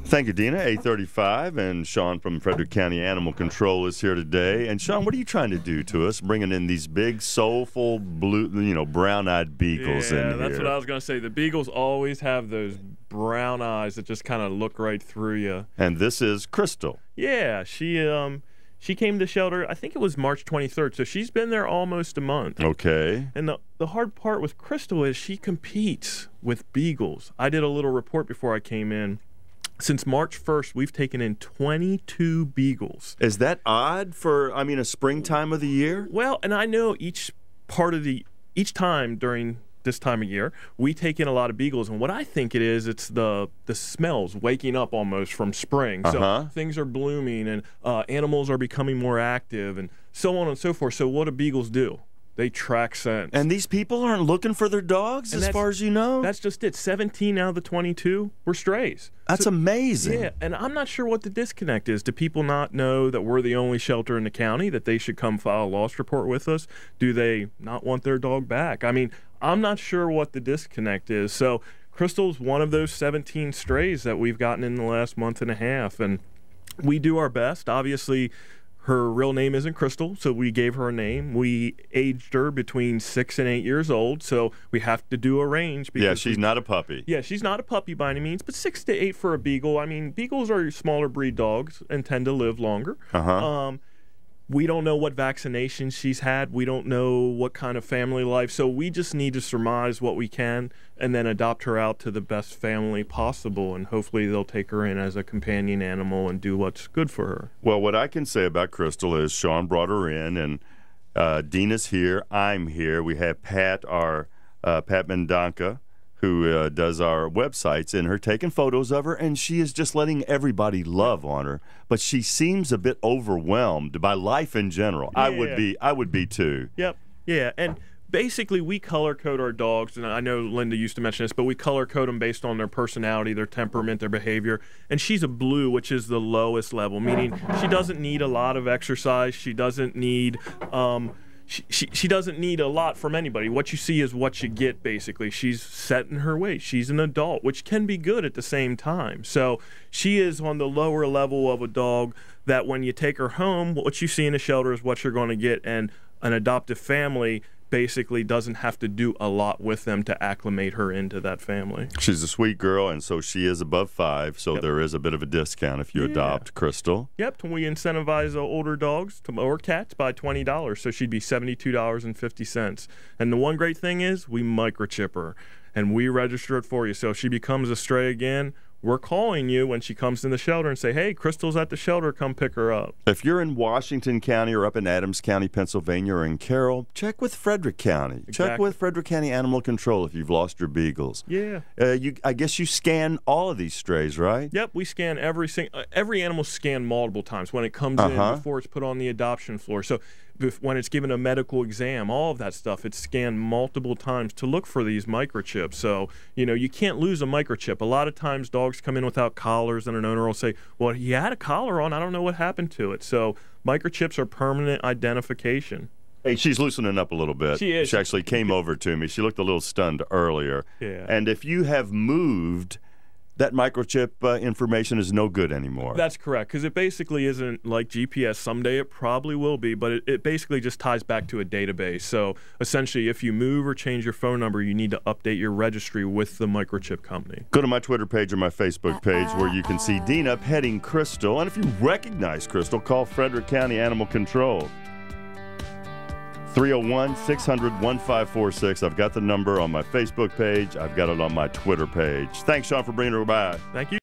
Thank you, Dina. 8:35, and Sean from Frederick County Animal Control is here today. And Sean, what are you trying to do to us, bringing in these big, soulful, blue, brown-eyed beagles in here? Yeah, that's what I was going to say. The beagles always have those brown eyes that just kind of look right through you. And this is Crystal. Yeah, she came to shelter, I think it was March 23rd, so she's been there almost a month. Okay. And the hard part with Crystal is she competes with beagles. I did a little report before I came in. Since March 1st, we've taken in 22 beagles. Is that odd for, a springtime of the year? Well, and I know each time during this time of year, we take in a lot of beagles, and what I think it is, it's the smells waking up almost from spring. So things are blooming, and animals are becoming more active, and so on and so forth. So what do beagles do? They track scents. And these people aren't looking for their dogs, as far as you know? That's just it. 17 out of the 22 were strays. That's amazing. Yeah, and I'm not sure what the disconnect is. Do people not know that we're the only shelter in the county, that they should come file a loss report with us? Do they not want their dog back? I'm not sure what the disconnect is. So Crystal's one of those 17 strays that we've gotten in the last month and a half, and we do our best. Obviously, her real name isn't Crystal, so we gave her a name. We aged her between 6 and 8 years old, so we have to do a range. Yeah, she's not a puppy. Yeah, she's not a puppy by any means, but 6 to 8 for a beagle. Beagles are smaller breed dogs and tend to live longer. We don't know what vaccinations she's had. We don't know what kind of family life. So we just need to surmise what we can and then adopt her out to the best family possible. And hopefully they'll take her in as a companion animal and do what's good for her. Well, what I can say about Crystal is Sean brought her in, and Dina's here. I'm here. We have Pat Mendanka, who does our websites, and her taking photos of her, and she is just letting everybody love on her. But she seems a bit overwhelmed by life in general. Yeah. I would be too. Yep. Yeah. And basically, we color code our dogs, and I know Linda used to mention this, but we color code them based on their personality, their temperament, their behavior. And she's a blue, which is the lowest level, meaning she doesn't need a lot of exercise. She doesn't need She doesn't need a lot from anybody. What you see is what you get, basically. She's set in her ways. She's an adult, which can be good at the same time. So she is on the lower level of a dog that when you take her home, what you see in a shelter is what you're going to get, and an adoptive family basically doesn't have to do a lot with them to acclimate her into that family. She's a sweet girl, and so she is above 5, so there is a bit of a discount if you adopt Crystal. Yep, we incentivize older dogs or cats by $20, so she'd be $72.50. And the one great thing is we microchip her, and we register it for you. So if she becomes a stray again, we're calling you when she comes in the shelter and say, hey, Crystal's at the shelter, come pick her up. If you're in Washington County or up in Adams County, Pennsylvania, or in Carroll, check with Frederick County. Exactly. Check with Frederick County Animal Control if you've lost your beagles. Yeah. I guess you scan all of these strays, right? Yep, we scan every animal scanned multiple times when it comes in before it's put on the adoption floor. So when it's given a medical exam, all of that stuff, it's scanned multiple times to look for these microchips. So, you can't lose a microchip. A lot of times dogs come in without collars, and an owner will say, well, he had a collar on, I don't know what happened to it. So microchips are permanent identification. Hey, she's loosening up a little bit. She is. She actually came over to me. She looked a little stunned earlier. Yeah. And if you have moved, that microchip information is no good anymore. That's correct, because it basically isn't like GPS. Someday it probably will be, but it basically just ties back to a database. So essentially, if you move or change your phone number, you need to update your registry with the microchip company. Go to my Twitter page or my Facebook page where you can see Dina petting Crystal. And if you recognize Crystal, call Frederick County Animal Control. 301-600-1546. I've got the number on my Facebook page. I've got it on my Twitter page. Thanks, Sean, for bringing her by. Thank you.